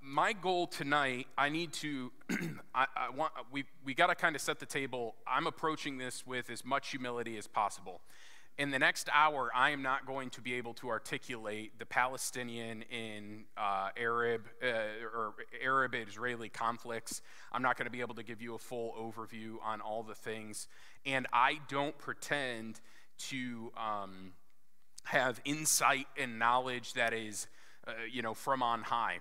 My goal tonight, I need to, we got to kind of set the table. I'm approaching this with as much humility as possible. In the next hour, I am not going to be able to articulate the Palestinian and Arab-Israeli conflicts. I'm not going to be able to give you a full overview on all the things. And I don't pretend to have insight and knowledge that is, from on high.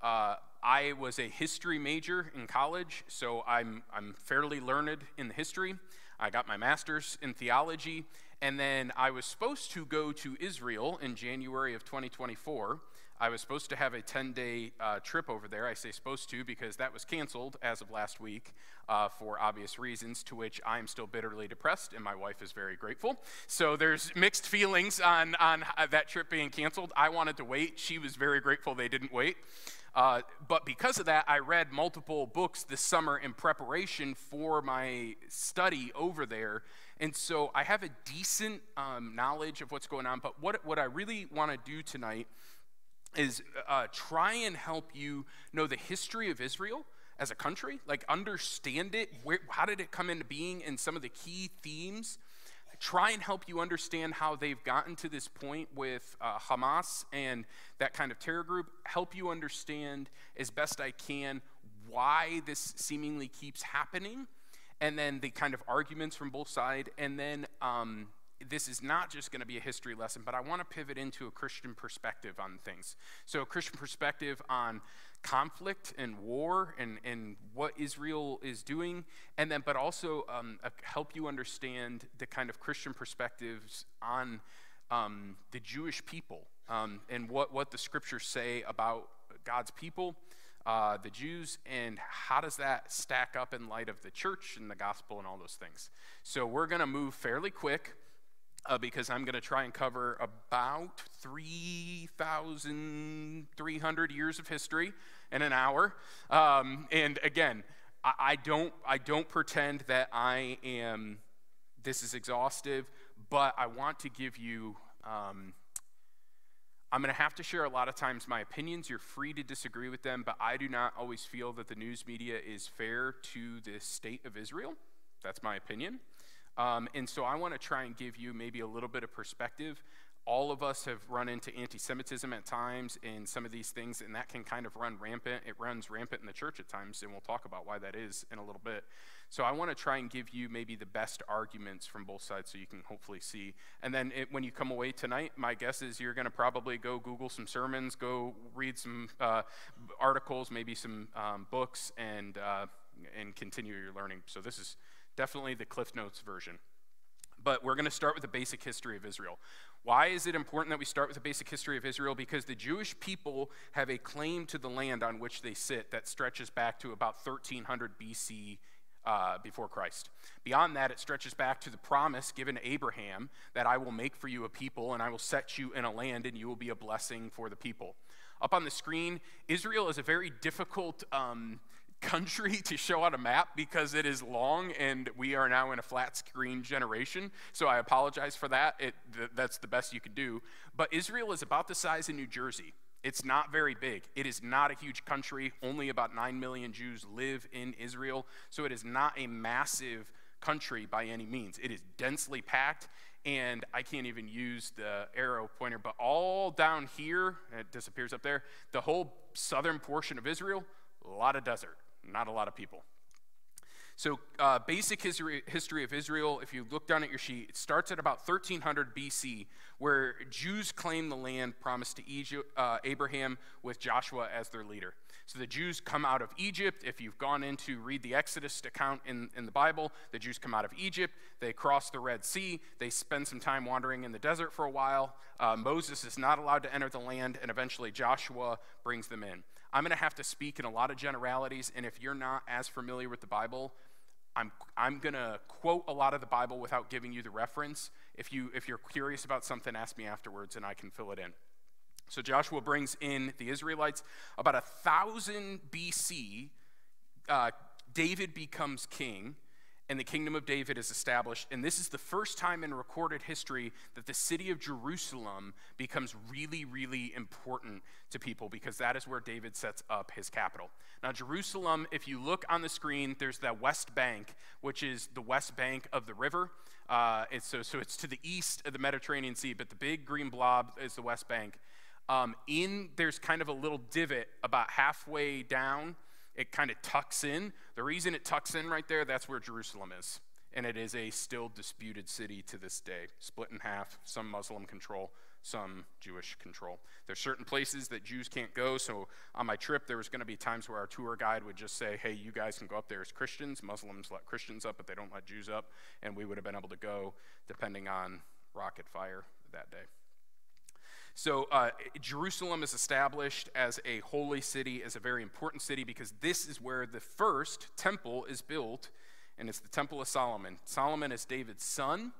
I was a history major in college, so I'm fairly learned in the history. I got my master's in theology, and then I was supposed to go to Israel in January of 2024. I was supposed to have a 10-day trip over there. I say supposed to because that was canceled as of last week for obvious reasons, to which I am still bitterly depressed, and my wife is very grateful. So there's mixed feelings on that trip being canceled. I wanted to wait. She was very grateful they didn't wait. But because of that, I read multiple books this summer in preparation for my study over there. And so I have a decent knowledge of what's going on. But what I really want to do tonight is try and help you know the history of Israel as a country, like understand it, how did it come into being, and some of the key themes. Try and help you understand how they've gotten to this point with Hamas and that kind of terror group. Help you understand as best I can why this seemingly keeps happening, and then the kind of arguments from both sides. And then this is not just going to be a history lesson, but I want to pivot into a Christian perspective on things. So a Christian perspective on conflict and war and what Israel is doing, and then but also help you understand the kind of Christian perspectives on the Jewish people and what the scriptures say about God's people, the Jews, and how does that stack up in light of the church and the gospel and all those things. So we're going to move fairly quick. Because I'm going to try and cover about 3,300 years of history in an hour. And again, I don't pretend that this is exhaustive, but I want to give you, I'm going to have to share a lot of times my opinions. You're free to disagree with them, but I do not always feel that the news media is fair to the state of Israel. That's my opinion. And so I want to try and give you maybe a little bit of perspective. All of us have run into anti-Semitism at times and some of these things, and that can kind of run rampant. It runs rampant in the church at times, and we'll talk about why that is in a little bit. So I want to try and give you maybe the best arguments from both sides so you can hopefully see. And then when you come away tonight, my guess is you're going to probably go Google some sermons, go read some articles, maybe some books, and continue your learning. So this is definitely the Cliff Notes version. But we're going to start with the basic history of Israel. Why is it important that we start with the basic history of Israel? Because the Jewish people have a claim to the land on which they sit that stretches back to about 1300 BC before Christ. Beyond that, it stretches back to the promise given to Abraham that I will make for you a people and I will set you in a land and you will be a blessing for the people. Up on the screen, Israel is a very difficult country to show on a map because it is long and we are now in a flat screen generation, so I apologize for that. That's the best you could do. But Israel is about the size of New Jersey. It's not very big. It is not a huge country. Only about 9 million Jews live in Israel, so it is not a massive country by any means. It is densely packed, and I can't even use the arrow pointer, but all down here, it disappears up there, the whole southern portion of Israel, a lot of desert. Not a lot of people. So basic history of Israel, if you look down at your sheet, it starts at about 1300 BC, where Jews claim the land promised to Abraham with Joshua as their leader. So the Jews come out of Egypt. If you've gone in to read the Exodus account in the Bible, the Jews come out of Egypt. They cross the Red Sea. They spend some time wandering in the desert for a while. Moses is not allowed to enter the land, and eventually Joshua brings them in. I'm going to have to speak in a lot of generalities, and if you're not as familiar with the Bible, I'm going to quote a lot of the Bible without giving you the reference. If you're curious about something, ask me afterwards, and I can fill it in. So Joshua brings in the Israelites. About 1000 BC, David becomes king, and the kingdom of David is established. And this is the first time in recorded history that the city of Jerusalem becomes really, really important to people, because that is where David sets up his capital. Now, Jerusalem, if you look on the screen, there's the West Bank, which is the west bank of the river. So it's to the east of the Mediterranean Sea, but the big green blob is the West Bank. There's kind of a little divot about halfway down. It kind of tucks in. The reason it tucks in right there, that's where Jerusalem is. And it is a still disputed city to this day, split in half, some Muslim control, some Jewish control. There's certain places that Jews can't go, so on my trip there was going to be times where our tour guide would just say, hey, you guys can go up there as Christians. Muslims let Christians up, but they don't let Jews up, and we would have been able to go depending on rocket fire that day. So Jerusalem is established as a holy city, as a very important city, because this is where the first temple is built, and it's the Temple of Solomon. Solomon is David's son,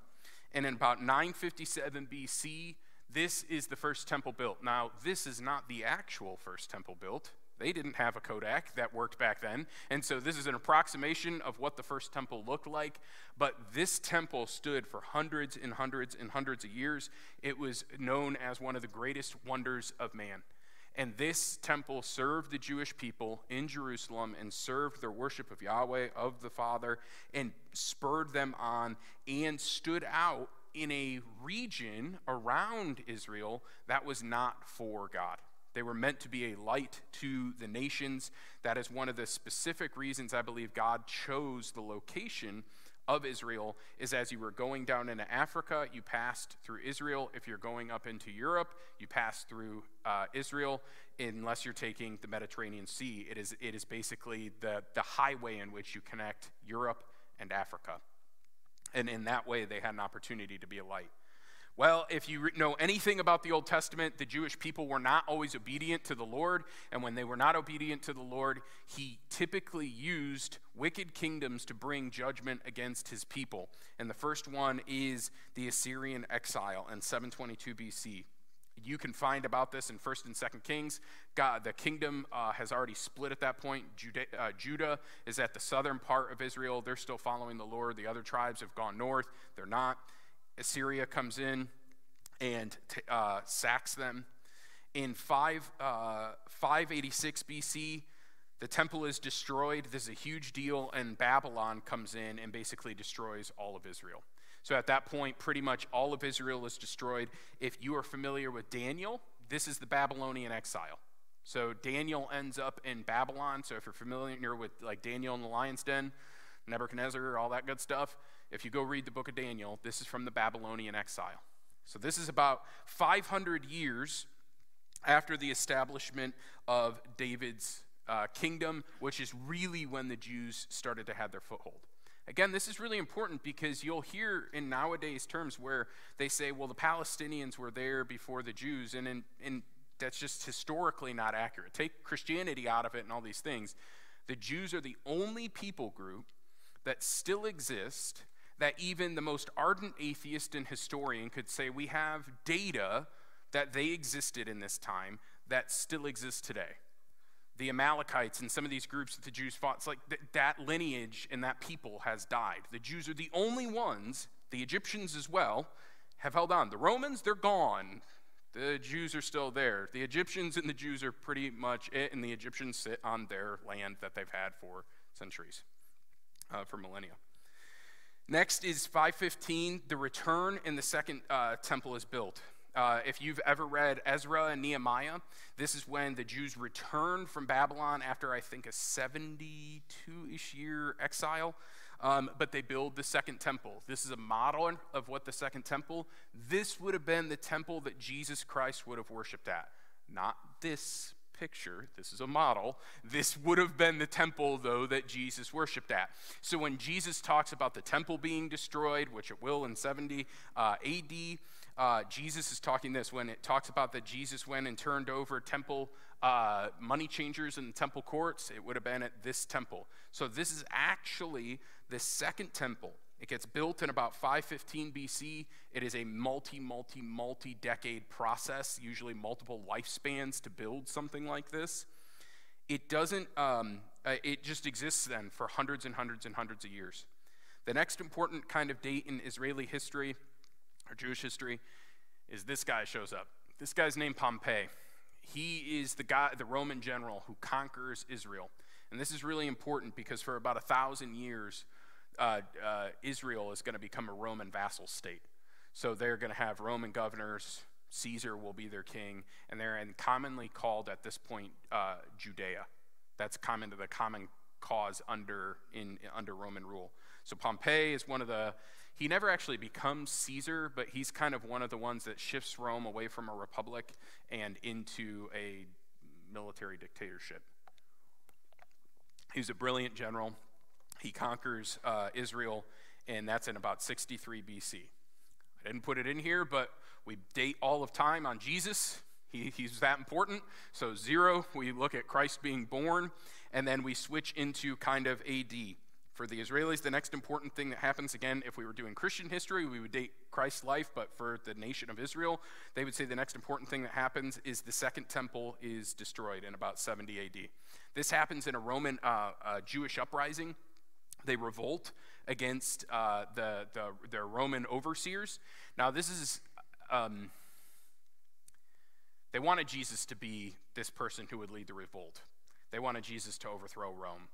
and in about 957 BC, this is the first temple built. Now, this is not the actual first temple built. They didn't have a Kodak that worked back then, and so this is an approximation of what the first temple looked like, but this temple stood for hundreds and hundreds and hundreds of years. It was known as one of the greatest wonders of man, and this temple served the Jewish people in Jerusalem and served their worship of Yahweh, of the Father, and spurred them on and stood out in a region around Israel that was not for God. They were meant to be a light to the nations. That is one of the specific reasons I believe God chose the location of Israel, is as you were going down into Africa, you passed through Israel. If you're going up into Europe, you pass through Israel, unless you're taking the Mediterranean Sea. It is basically the highway in which you connect Europe and Africa. And in that way, they had an opportunity to be a light. Well, if you know anything about the Old Testament, the Jewish people were not always obedient to the Lord, and when they were not obedient to the Lord, he typically used wicked kingdoms to bring judgment against his people. And the first one is the Assyrian exile in 722 BC. You can find about this in 1st and 2nd Kings. The kingdom has already split at that point. Judah is at the southern part of Israel. They're still following the Lord. The other tribes have gone north. They're not. Assyria comes in and sacks them. In 586 BC, the temple is destroyed. This is a huge deal, and Babylon comes in and basically destroys all of Israel. So at that point, pretty much all of Israel is destroyed. If you are familiar with Daniel, this is the Babylonian exile. So Daniel ends up in Babylon. So if you're familiar with like Daniel in the lion's den, Nebuchadnezzar, all that good stuff, if you go read the book of Daniel, this is from the Babylonian exile. So this is about 500 years after the establishment of David's kingdom, which is really when the Jews started to have their foothold. Again, this is really important because you'll hear in nowadays terms where they say, well, the Palestinians were there before the Jews, and that's just historically not accurate. Take Christianity out of it and all these things. The Jews are the only people group that still exist that even the most ardent atheist and historian could say we have data that they existed in this time that still exists today. The Amalekites and some of these groups that the Jews fought, it's like that lineage and that people has died. The Jews are the only ones, the Egyptians as well, have held on. The Romans, they're gone. The Jews are still there. The Egyptians and the Jews are pretty much it, and the Egyptians sit on their land that they've had for centuries, for millennia. Next is 515. The return in the second temple is built. If you've ever read Ezra and Nehemiah, this is when the Jews returned from Babylon after, I think, a 72-ish year exile. But they build the second temple. This is a model of what the second temple, this would have been the temple that Jesus Christ would have worshiped at. Not this picture, this is a model. This would have been the temple, though, that Jesus worshiped at. So when Jesus talks about the temple being destroyed, which it will in 70 AD, Jesus is talking this when it talks about that Jesus went and turned over temple money changers in the temple courts. It would have been at this temple. So this is actually the second temple. It gets built in about 515 BC. It is a multi-decade process, usually multiple lifespans to build something like this. It doesn't, it just exists then for hundreds and hundreds and hundreds of years. The next important kind of date in Israeli history, or Jewish history, is this guy shows up. This guy's named Pompey. He is the Roman general who conquers Israel. And this is really important because for about 1,000 years, Israel is going to become a Roman vassal state. So they're going to have Roman governors. Caesar will be their king, and they're commonly called at this point Judea. That's the common cause under Roman rule. So Pompey is one of he never actually becomes Caesar, but he's kind of one of the ones that shifts Rome away from a republic and into a military dictatorship. He's a brilliant general. He conquers Israel, and that's in about 63 BC. I didn't put it in here, but we date all of time on Jesus. He's that important. So 0, we look at Christ being born, and then we switch into kind of AD. For the Israelis, the next important thing that happens, again, if we were doing Christian history, we would date Christ's life, but for the nation of Israel, they would say the next important thing that happens is the second temple is destroyed in about 70 AD. This happens in a Roman Jewish uprising. They revolt against their Roman overseers. Now, this is, they wanted Jesus to be this person who would lead the revolt. They wanted Jesus to overthrow Rome.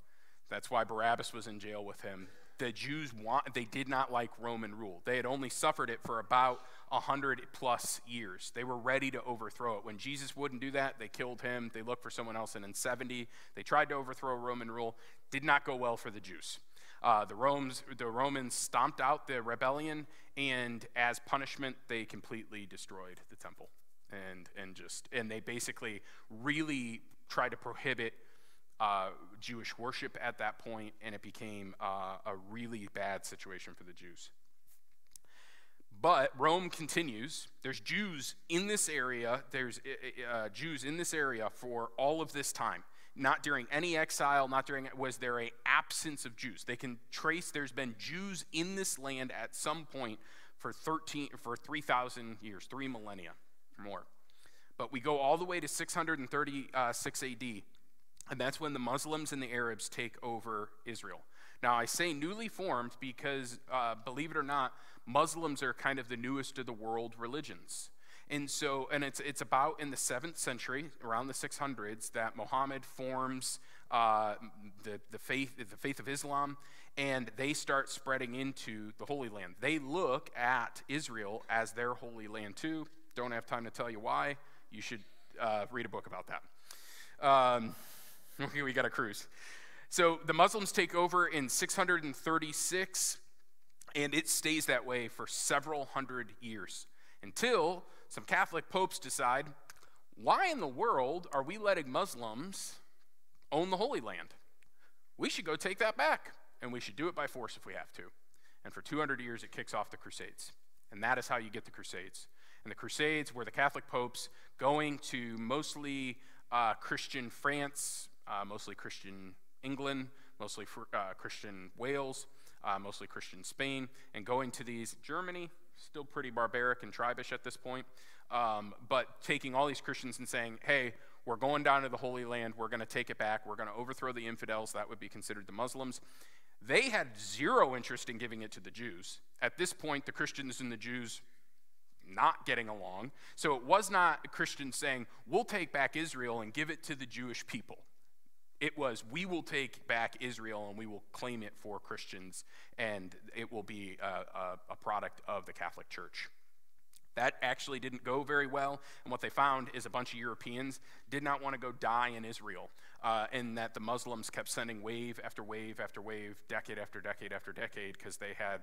That's why Barabbas was in jail with him. The Jews they did not like Roman rule. They had only suffered it for about 100 plus years. They were ready to overthrow it. When Jesus wouldn't do that, they killed him. They looked for someone else, and in 70, they tried to overthrow Roman rule. Did not go well for the Jews. The Romans stomped out the rebellion, and as punishment, they completely destroyed the temple, and they basically really tried to prohibit Jewish worship at that point, and it became a really bad situation for the Jews. But Rome continues. There's Jews in this area. There's Jews in this area for all of this time. Not during any exile, was there an absence of Jews. They can trace there's been Jews in this land at some point for 3,000 years, 3 millennia or more. But we go all the way to 636 AD, and that's when the Muslims and the Arabs take over Israel. Now, I say newly formed because, believe it or not, Muslims are kind of the newest of the world religions. And it's about in the 7th century, around the 600s, that Muhammad forms the faith of Islam, and they start spreading into the Holy Land. They look at Israel as their Holy Land too. Don't have time to tell you why. You should read a book about that. We got a cruise. So the Muslims take over in 636, and it stays that way for several hundred years until some Catholic popes decide, why in the world are we letting Muslims own the Holy Land? We should go take that back, and we should do it by force if we have to. And for 200 years, it kicks off the Crusades. And that is how you get the Crusades. And the Crusades were the Catholic popes going to mostly Christian France, mostly Christian England, mostly Christian Wales, mostly Christian Spain, and going to these, Germany, still pretty barbaric and tribish at this point, but taking all these Christians and saying, hey, we're going down to the Holy Land, we're going to take it back, we're going to overthrow the infidels, that would be considered the Muslims. They had zero interest in giving it to the Jews. At this point, the Christians and the Jews not getting along, so it was not Christians saying, we'll take back Israel and give it to the Jewish people. It was, we will take back Israel and we will claim it for Christians, and it will be a product of the Catholic Church. That actually didn't go very well, and what they found is a bunch of Europeans did not want to go die in Israel, and that the Muslims kept sending wave after wave after wave, decade after decade after decade, because they had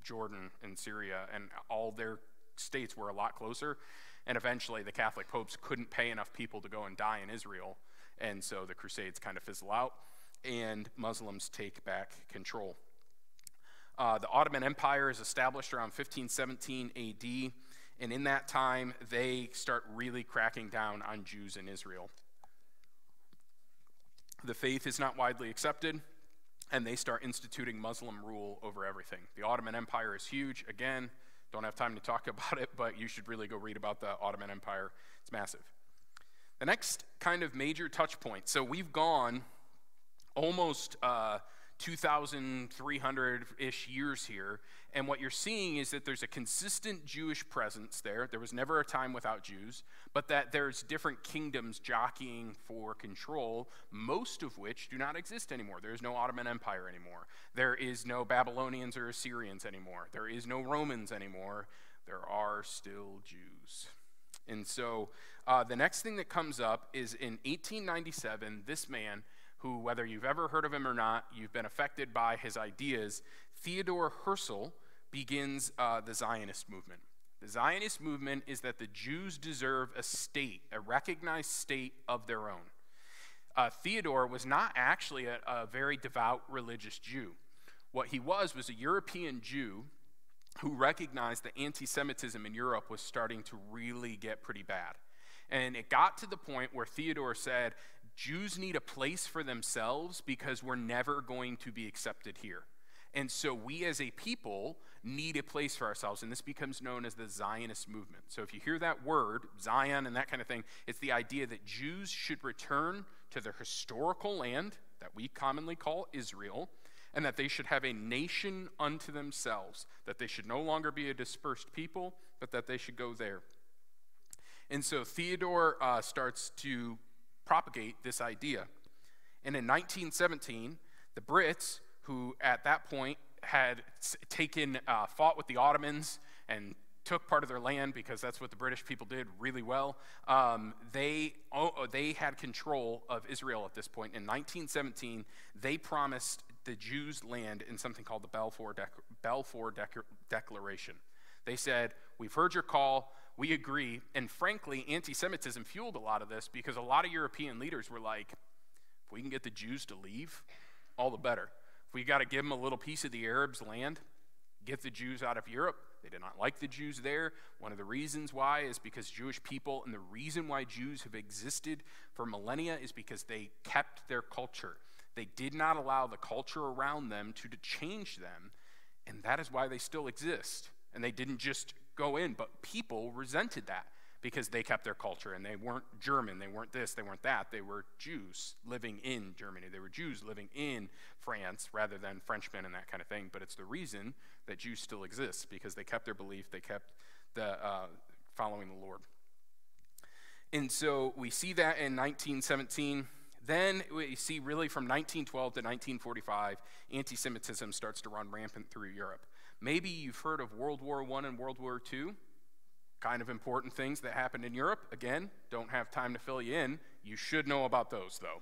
Jordan and Syria, and all their states were a lot closer, and eventually the Catholic popes couldn't pay enough people to go and die in Israel, and so the Crusades kind of fizzle out, and Muslims take back control. The Ottoman Empire is established around 1517 AD, and in that time, they start really cracking down on Jews in Israel. The faith is not widely accepted, and they start instituting Muslim rule over everything. The Ottoman Empire is huge. Again, don't have time to talk about it, but you should really go read about the Ottoman Empire. It's massive. The next kind of major touch point. So we've gone almost 2,300-ish years here, and what you're seeing is that there's a consistent Jewish presence there. There was never a time without Jews, but that there's different kingdoms jockeying for control, most of which do not exist anymore. There is no Ottoman Empire anymore. There is no Babylonians or Assyrians anymore. There is no Romans anymore. There are still Jews. And so the next thing that comes up is in 1897, this man, who, whether you've ever heard of him or not, you've been affected by his ideas, Theodor Herzl begins the Zionist movement. The Zionist movement is that the Jews deserve a state, a recognized state of their own. Theodor was not actually a very devout religious Jew. What he was a European Jew who recognized that anti-Semitism in Europe was starting to really get pretty bad. And it got to the point where Theodor said, Jews need a place for themselves because we're never going to be accepted here. And so we as a people need a place for ourselves, and this becomes known as the Zionist movement. So if you hear that word, Zion and that kind of thing, it's the idea that Jews should return to their historical land that we commonly call Israel, and that they should have a nation unto themselves, that they should no longer be a dispersed people, but that they should go there. And so Theodor starts to propagate this idea. And in 1917, the Brits, who at that point had fought with the Ottomans and took part of their land because that's what the British people did really well, they had control of Israel at this point. In 1917, they promised the Jews land in something called the Balfour Declaration. They said, we've heard your call, we agree, and frankly, anti-Semitism fueled a lot of this because a lot of European leaders were like, if we can get the Jews to leave, all the better. If we got to give them a little piece of the Arabs' land, get the Jews out of Europe. They did not like the Jews there. One of the reasons why is because Jewish people, and the reason why Jews have existed for millennia is because they kept their culture. They did not allow the culture around them to change them, and that is why they still exist. And they didn't just go in, but people resented that because they kept their culture, and they weren't German, they weren't this, they weren't that. They were Jews living in Germany. They were Jews living in France rather than Frenchmen and that kind of thing. But it's the reason that Jews still exist, because they kept their belief, they kept the following the Lord. And so we see that in 1917. Then we see really from 1912 to 1945, anti-Semitism starts to run rampant through Europe. Maybe you've heard of World War I and World War II, kind of important things that happened in Europe. Again, don't have time to fill you in. You should know about those, though.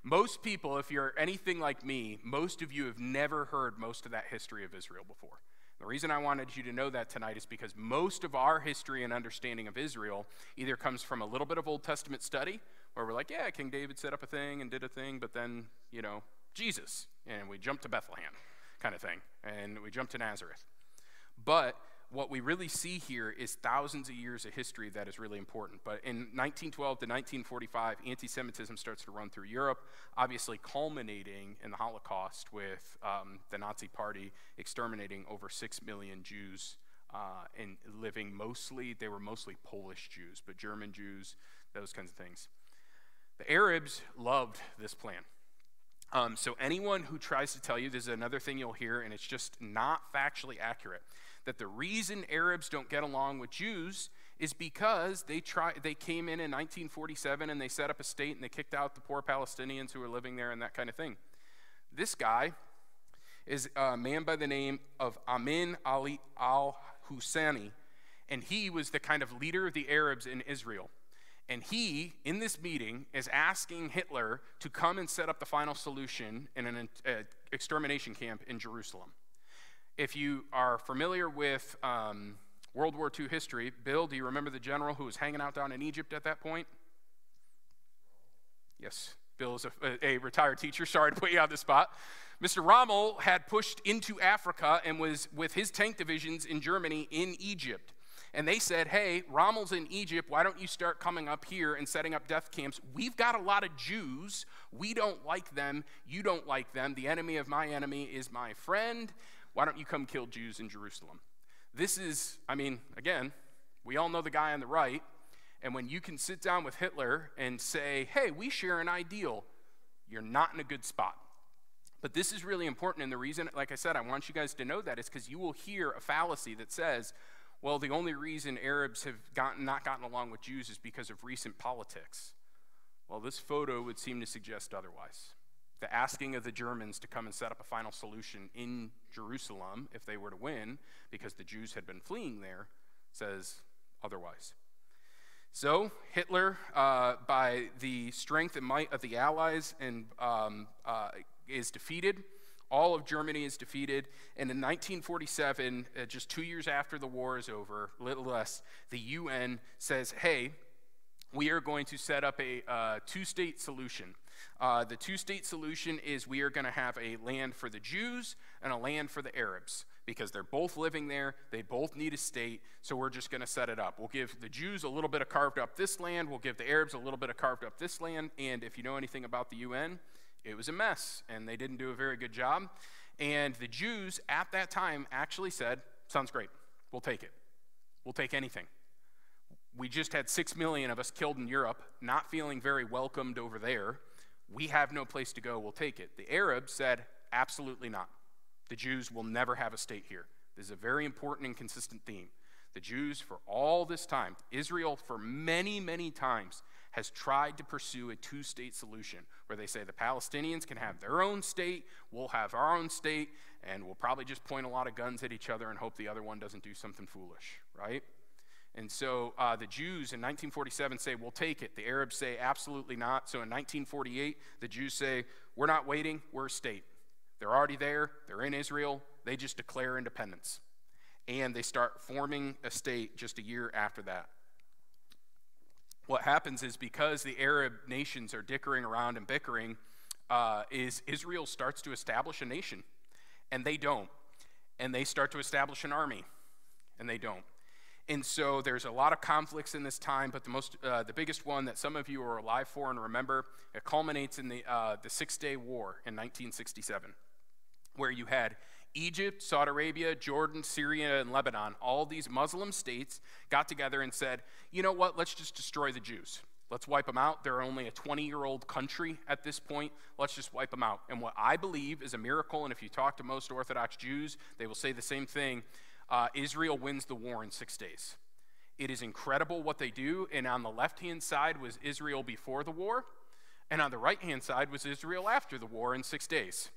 Most people, if you're anything like me, most of you have never heard most of that history of Israel before. The reason I wanted you to know that tonight is because most of our history and understanding of Israel either comes from a little bit of Old Testament study, where we're like, yeah, King David set up a thing and did a thing, but then, Jesus, and we jump to Bethlehem kind of thing, and we jump to Nazareth. But what we really see here is thousands of years of history that is really important. But in 1912 to 1945, anti-Semitism starts to run through Europe, obviously culminating in the Holocaust with the Nazi Party exterminating over 6 million Jews and they were mostly Polish Jews, but German Jews, those kinds of things. The Arabs loved this plan. So anyone who tries to tell you, this is another thing you'll hear, and it's just not factually accurate, that the reason Arabs don't get along with Jews is because they came in 1947 and they set up a state and they kicked out the poor Palestinians who were living there and that kind of thing. This guy is a man by the name of Amin Ali al-Husseini, and he was the kind of leader of the Arabs in Israel. And he, in this meeting, is asking Hitler to come and set up the final solution in an extermination camp in Jerusalem. If you are familiar with World War II history, Bill, do you remember the general who was hanging out down in Egypt at that point? Yes, Bill is a retired teacher. Sorry to put you on the spot. Mr. Rommel had pushed into Africa and was with his tank divisions in Germany in Egypt. And they said, hey, Rommel's in Egypt, why don't you start coming up here and setting up death camps? We've got a lot of Jews. We don't like them. You don't like them. The enemy of my enemy is my friend. Why don't you come kill Jews in Jerusalem? This is, again, we all know the guy on the right. And when you can sit down with Hitler and say, hey, we share an ideal, you're not in a good spot. But this is really important, and the reason, like I said, I want you guys to know that is because you will hear a fallacy that says, well, the only reason Arabs have not gotten along with Jews is because of recent politics. Well, this photo would seem to suggest otherwise. The asking of the Germans to come and set up a final solution in Jerusalem, if they were to win, because the Jews had been fleeing there, says otherwise. So Hitler, by the strength and might of the Allies, is defeated. All of Germany is defeated. And in 1947, just 2 years after the war is over, a little less, the UN says, hey, we are going to set up a two-state solution. The two-state solution is we are going to have a land for the Jews and a land for the Arabs, because they're both living there, they both need a state, so we're just going to set it up. We'll give the Jews a little bit of carved up this land, we'll give the Arabs a little bit of carved up this land, and if you know anything about the UN, it was a mess, and they didn't do a very good job. And the Jews at that time actually said, sounds great, we'll take it. We'll take anything. We just had 6 million of us killed in Europe, not feeling very welcomed over there. We have no place to go, we'll take it. The Arabs said, absolutely not. The Jews will never have a state here. This is a very important and consistent theme. The Jews, for all this time, Israel for many, many times, has tried to pursue a two-state solution where they say the Palestinians can have their own state, we'll have our own state, and we'll probably just point a lot of guns at each other and hope the other one doesn't do something foolish, right? And so the Jews in 1947 say, we'll take it. The Arabs say, absolutely not. So in 1948, the Jews say, we're not waiting, we're a state. They're already there, they're in Israel, they just declare independence. And they start forming a state just a year after that. What happens is because the Arab nations are dickering around and bickering, is Israel starts to establish a nation, and they don't. And they start to establish an army, and they don't. And so there's a lot of conflicts in this time, but the biggest one that some of you are alive for and remember, it culminates in the Six-Day War in 1967, where you had Egypt, Saudi Arabia, Jordan, Syria, and Lebanon, all these Muslim states got together and said, you know what, let's just destroy the Jews. Let's wipe them out. They're only a 20-year-old country at this point. Let's just wipe them out. And what I believe is a miracle, and if you talk to most Orthodox Jews, they will say the same thing, Israel wins the war in 6 days. It is incredible what they do, and on the left-hand side was Israel before the war, and on the right-hand side was Israel after the war in 6 days.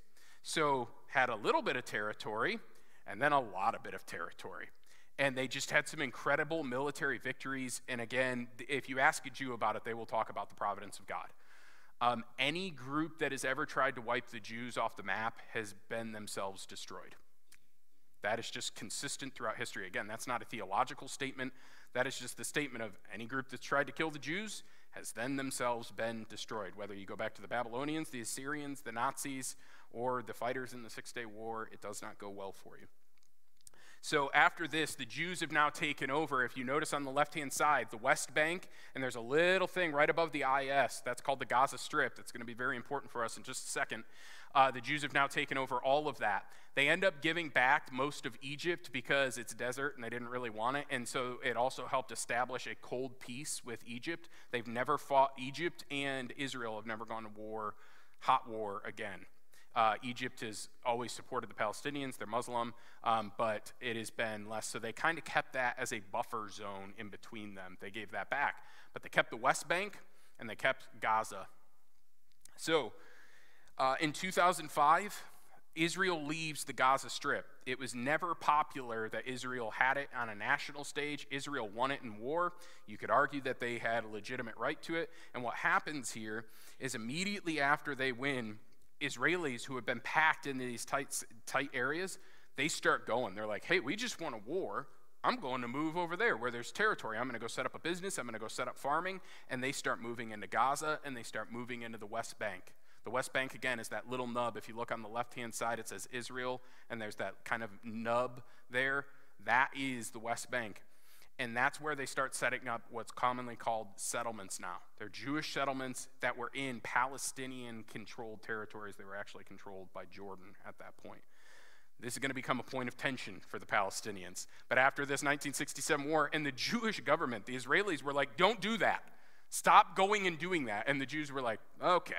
So had a little bit of territory, and then a lot of bit of territory. And they just had some incredible military victories, and again, if you ask a Jew about it, they will talk about the providence of God. Any group that has ever tried to wipe the Jews off the map has been themselves destroyed. That is just consistent throughout history. Again, that's not a theological statement. That is just the statement of any group that's tried to kill the Jews has then themselves been destroyed. Whether you go back to the Babylonians, the Assyrians, the Nazis, or the fighters in the Six-Day War, it does not go well for you. So after this, the Jews have now taken over. If you notice on the left-hand side, the West Bank, and there's a little thing right above the IS, that's called the Gaza Strip. That's going to be very important for us in just a second. The Jews have now taken over all of that. They end up giving back most of Egypt because it's desert and they didn't really want it, and so it also helped establish a cold peace with Egypt. They've never fought. Egypt and Israel have never gone to war, hot war again. Egypt has always supported the Palestinians. They're Muslim, but it has been less. So they kind of kept that as a buffer zone in between them. They gave that back. But they kept the West Bank, and they kept Gaza. So in 2005, Israel leaves the Gaza Strip. It was never popular that Israel had it on a national stage. Israel won it in war. You could argue that they had a legitimate right to it. And what happens here is immediately after they win, Israelis who have been packed into these tight areas, they start going. They're like, hey, we just won a war. I'm going to move over there where there's territory. I'm going to go set up a business. I'm going to go set up farming. And they start moving into Gaza, and they start moving into the West Bank. The West Bank, again, is that little nub. If you look on the left-hand side, it says Israel, and there's that kind of nub there. That is the West Bank. And that's where they start setting up what's commonly called settlements now. They're Jewish settlements that were in Palestinian-controlled territories. They were actually controlled by Jordan at that point. This is going to become a point of tension for the Palestinians. But after this 1967 war, and the Jewish government, the Israelis were like, don't do that. Stop going and doing that. And the Jews were like, okay.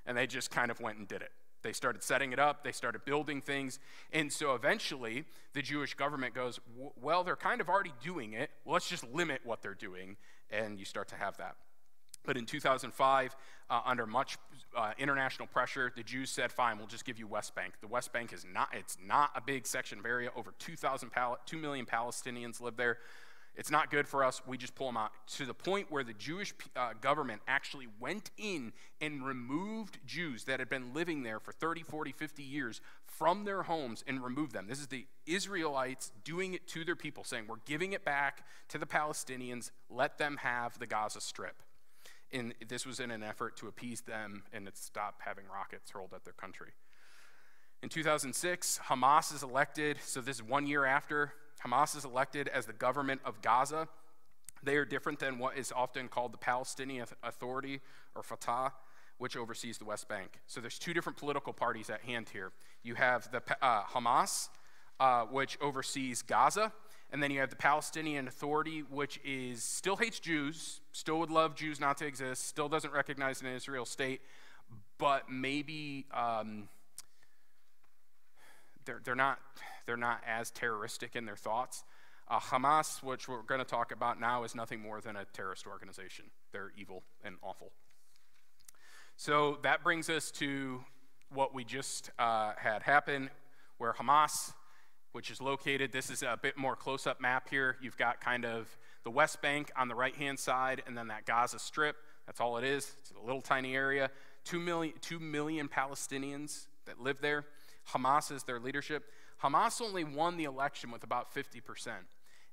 And they just kind of went and did it. They started setting it up, they started building things, and so eventually the Jewish government goes, well, they're kind of already doing it, well, let's just limit what they're doing, and you start to have that. But in 2005, under much international pressure, the Jews said, fine, we'll just give you West Bank. The West Bank it's not a big section of area. Over 2 million Palestinians live there. It's not good for us. We just pull them out, to the point where the Jewish government actually went in and removed Jews that had been living there for 30, 40, 50 years from their homes and removed them. This is the Israelites doing it to their people, saying, we're giving it back to the Palestinians. Let them have the Gaza Strip. And this was in an effort to appease them and to stop having rockets hurled at their country. In 2006, Hamas is elected. So this is 1 year after. Hamas is elected as the government of Gaza. They are different than what is often called the Palestinian Authority, or Fatah, which oversees the West Bank. So there's two different political parties at hand here. You have the Hamas, which oversees Gaza, and then you have the Palestinian Authority, which still hates Jews, still would love Jews not to exist, still doesn't recognize an Israel state, but maybe they're not as terroristic in their thoughts. Hamas, which we're going to talk about now, is nothing more than a terrorist organization. They're evil and awful. So that brings us to what we just had happen, where Hamas, which is located, this is a bit more close-up map here. You've got kind of the West Bank on the right-hand side, and then that Gaza Strip. That's all it is. It's a little tiny area. 2 million Palestinians that live there. Hamas is their leadership. Hamas only won the election with about 50%.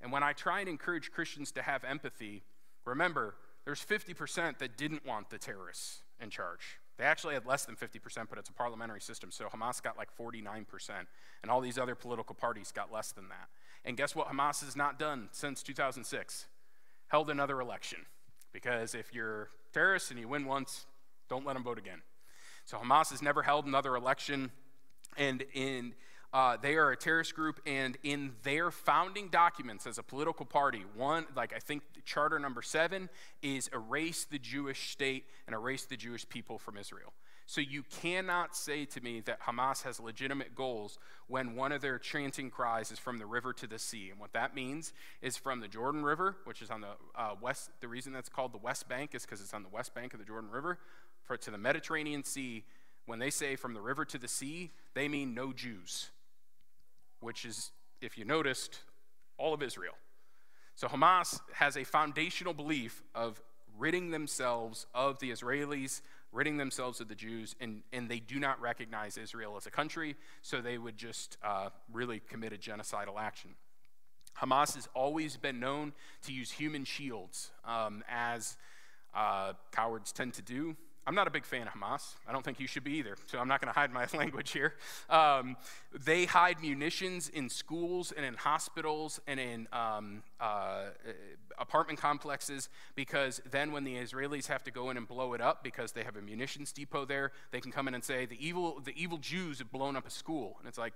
And when I try and encourage Christians to have empathy, remember, there's 50% that didn't want the terrorists in charge. They actually had less than 50%, but it's a parliamentary system, so Hamas got like 49%, and all these other political parties got less than that. And guess what Hamas has not done since 2006? Held another election. Because if you're terrorists and you win once, don't let them vote again. So Hamas has never held another election, and they are a terrorist group, and in their founding documents as a political party, I think charter number 7 is erase the Jewish state and erase the Jewish people from Israel. So you cannot say to me that Hamas has legitimate goals when one of their chanting cries is from the river to the sea. And what that means is from the Jordan River, which is on the west. The reason that's called the West Bank is because it's on the west bank of the Jordan River, to the Mediterranean Sea. When they say from the river to the sea, they mean no Jews, which is, if you noticed, all of Israel. So Hamas has a foundational belief of ridding themselves of the Israelis, ridding themselves of the Jews, and they do not recognize Israel as a country, so they would just really commit a genocidal action. Hamas has always been known to use human shields, as cowards tend to do. I'm not a big fan of Hamas. I don't think you should be either, so I'm not going to hide my language here. They hide munitions in schools and in hospitals and in apartment complexes, because then when the Israelis have to go in and blow it up because they have a munitions depot there, they can come in and say, the evil Jews have blown up a school. And it's like,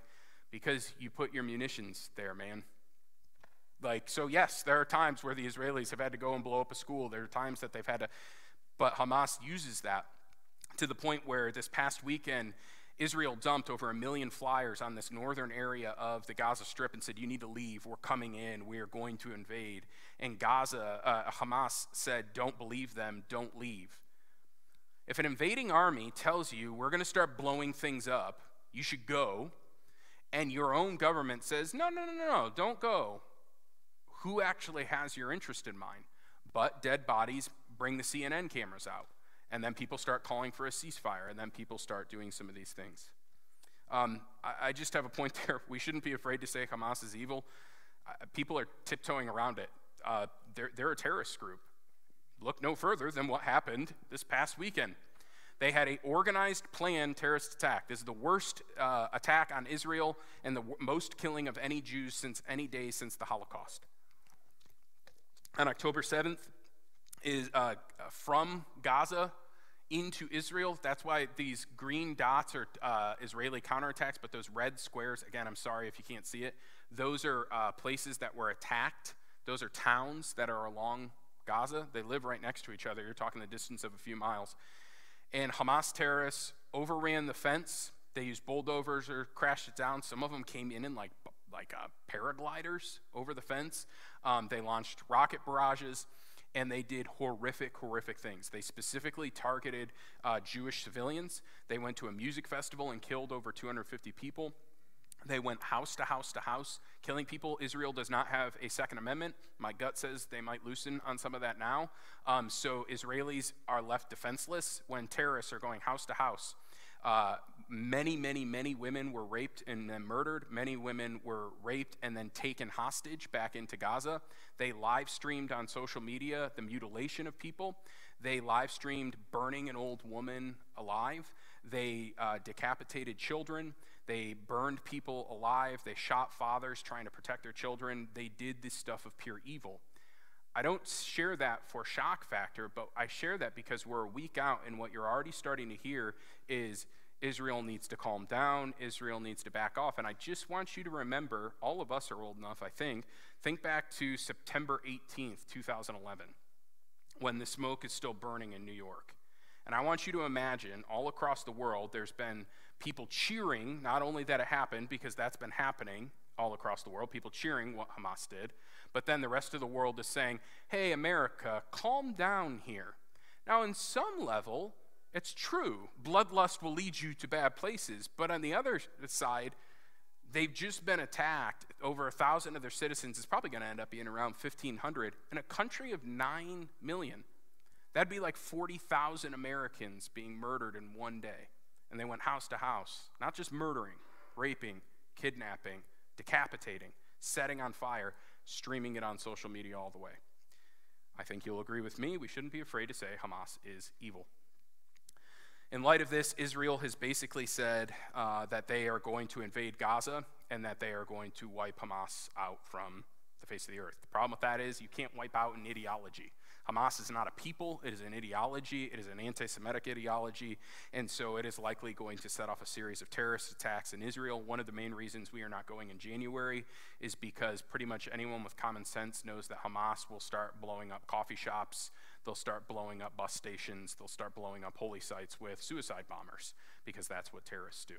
because you put your munitions there, man. So yes, there are times where the Israelis have had to go and blow up a school. There are times that they've had to. But Hamas uses that to the point where this past weekend, Israel dumped over 1 million flyers on this northern area of the Gaza Strip and said, you need to leave, we're coming in, we are going to invade. And Hamas said, don't believe them, don't leave. If an invading army tells you, we're going to start blowing things up, you should go, and your own government says, no, don't go, who actually has your interest in mind? But dead bodies bring the CNN cameras out, and then people start calling for a ceasefire, and then people start doing some of these things. I just have a point there. We shouldn't be afraid to say Hamas is evil. People are tiptoeing around it. They're a terrorist group. Look no further than what happened this past weekend. They had an organized, planned terrorist attack. This is the worst attack on Israel and the most killing of any Jews since any day since the Holocaust. On October 7th, is from Gaza into Israel. That's why these green dots are Israeli counterattacks, but those red squares, again, I'm sorry if you can't see it, those are places that were attacked. Those are towns that are along Gaza. They live right next to each other. You're talking the distance of a few miles. And Hamas terrorists overran the fence. They used bulldozers or crashed it down. Some of them came in like paragliders over the fence. They launched rocket barrages, and they did horrific things. They specifically targeted Jewish civilians. They went to a music festival and killed over 250 people. They went house to house to house, killing people. Israel does not have a Second Amendment. My gut says they might loosen on some of that now. So Israelis are left defenseless when terrorists are going house to house. Many women were raped and then murdered. Many women were raped and then taken hostage back into Gaza. They live streamed on social media the mutilation of people. They live streamed burning an old woman alive. They decapitated children. They burned people alive. They shot fathers trying to protect their children. They did this stuff of pure evil. I don't share that for shock factor, but I share that because we're a week out, and what you're already starting to hear is Israel needs to calm down. Israel needs to back off. And I just want you to remember, all of us are old enough, I think back to September 18th, 2011, when the smoke is still burning in New York. And I want you to imagine all across the world, there's been people cheering, not only that it happened, because that's been happening all across the world, people cheering what Hamas did, but then the rest of the world is saying, hey, America, calm down here. Now, in some level, it's true. Bloodlust will lead you to bad places. But on the other side, they've just been attacked. Over 1,000 of their citizens. It's probably going to end up being around 1,500 in a country of 9 million. That'd be like 40,000 Americans being murdered in one day. And they went house to house, not just murdering, raping, kidnapping, decapitating, setting on fire, streaming it on social media all the way. I think you'll agree with me. We shouldn't be afraid to say Hamas is evil. In light of this, Israel has basically said that they are going to invade Gaza and that they are going to wipe Hamas out from the face of the earth. The problem with that is you can't wipe out an ideology. Hamas is not a people, it is an ideology, it is an anti-Semitic ideology, and so it is likely going to set off a series of terrorist attacks in Israel. One of the main reasons we are not going in January is because pretty much anyone with common sense knows that Hamas will start blowing up coffee shops, they'll start blowing up bus stations, they'll start blowing up holy sites with suicide bombers, because that's what terrorists do.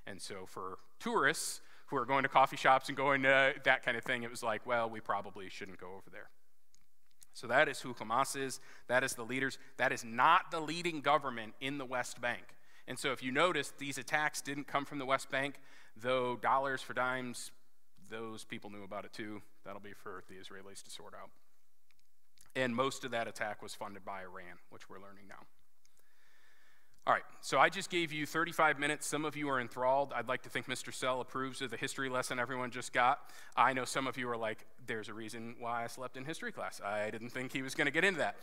And so for tourists who are going to coffee shops and going to that kind of thing, it was like, well, we probably shouldn't go over there. So that is who Hamas is. That is the leaders. That is not the leading government in the West Bank. And so if you notice, these attacks didn't come from the West Bank, though dollars for dimes, those people knew about it too. That'll be for the Israelis to sort out. And most of that attack was funded by Iran, which we're learning now. All right, so I just gave you 35 minutes. Some of you are enthralled. I'd like to think Mr. Sell approves of the history lesson everyone just got. I know some of you are like, there's a reason why I slept in history class. I didn't think he was going to get into that.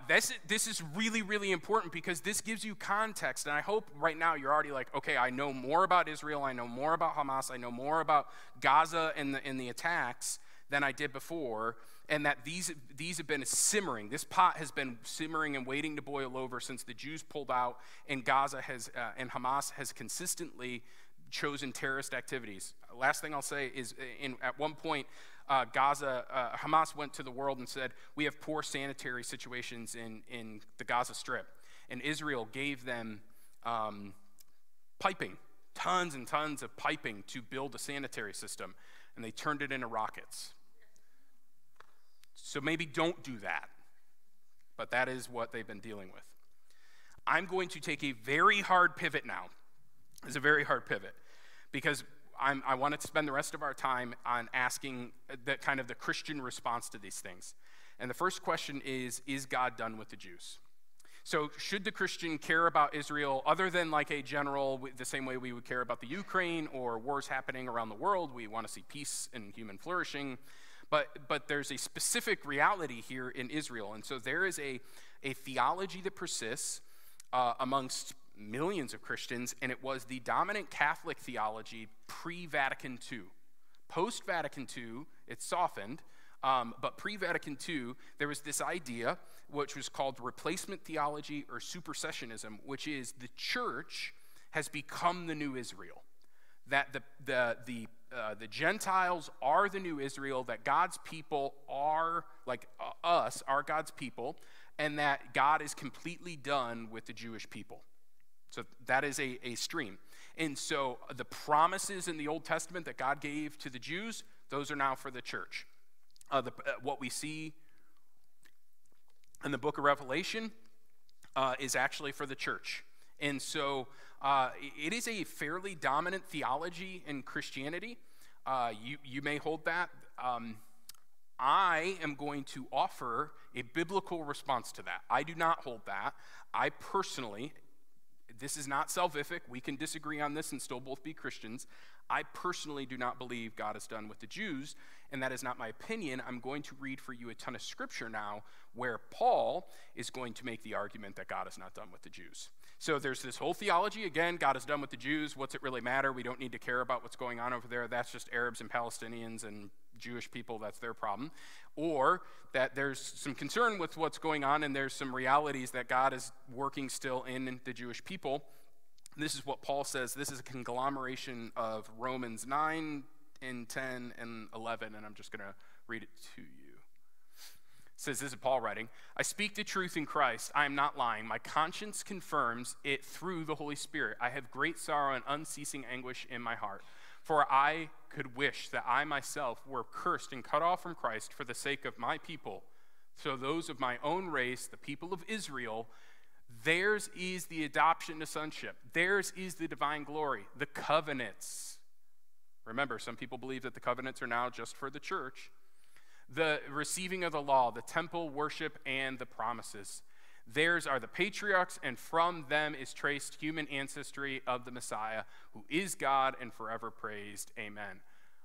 This is really important because this gives you context, and I hope right now you're already like, okay, I know more about Israel, I know more about Hamas, I know more about Gaza and the attacks than I did before, and that these have been simmering. This pot has been simmering and waiting to boil over since the Jews pulled out, and Gaza has and Hamas has consistently chosen terrorist activities. Last thing I'll say is, at one point, Hamas went to the world and said, we have poor sanitary situations in the Gaza Strip, and Israel gave them piping, tons and tons of piping to build a sanitary system, and they turned it into rockets. So maybe don't do that, but that is what they've been dealing with. I'm going to take a very hard pivot now. It's a very hard pivot because I wanted to spend the rest of our time on asking the Christian response to these things. And the first question is God done with the Jews? So should the Christian care about Israel other than like a general, the same way we would care about the Ukraine or wars happening around the world? We want to see peace and human flourishing. But there's a specific reality here in Israel. And so there is a theology that persists amongst millions of Christians, and it was the dominant Catholic theology pre-Vatican II. Post-Vatican II, it softened, but pre-Vatican II, there was this idea, which was called replacement theology or supersessionism, which is the church has become the new Israel. That the Gentiles are the new Israel, that God's people are, like us, are God's people, and that God is completely done with the Jewish people. So that is a stream. And so the promises in the Old Testament that God gave to the Jews, those are now for the church. What we see in the book of Revelation is actually for the church. And so it is a fairly dominant theology in Christianity. You may hold that. I am going to offer a biblical response to that. I do not hold that. I personally, this is not salvific. We can disagree on this and still both be Christians. I personally do not believe God is done with the Jews, and that is not my opinion. I'm going to read for you a ton of scripture now where Paul is going to make the argument that God is not done with the Jews. So there's this whole theology, again, God is done with the Jews. What's it really matter? We don't need to care about what's going on over there. That's just Arabs and Palestinians and Jewish people, that's their problem. Or that there's some concern with what's going on and there's some realities that God is working still in the Jewish people. This is what Paul says. This is a conglomeration of Romans 9 and 10 and 11, and I'm just going to read it to you. It says, this is Paul writing, I speak the truth in Christ. I am not lying. My conscience confirms it through the Holy Spirit. I have great sorrow and unceasing anguish in my heart. For I could wish that I myself were cursed and cut off from Christ for the sake of my people. So those of my own race, the people of Israel, theirs is the adoption to sonship. Theirs is the divine glory, the covenants. Remember, some people believe that the covenants are now just for the church. The receiving of the law, the temple worship, and the promises. Theirs are the patriarchs, and from them is traced human ancestry of the Messiah, who is God and forever praised. Amen.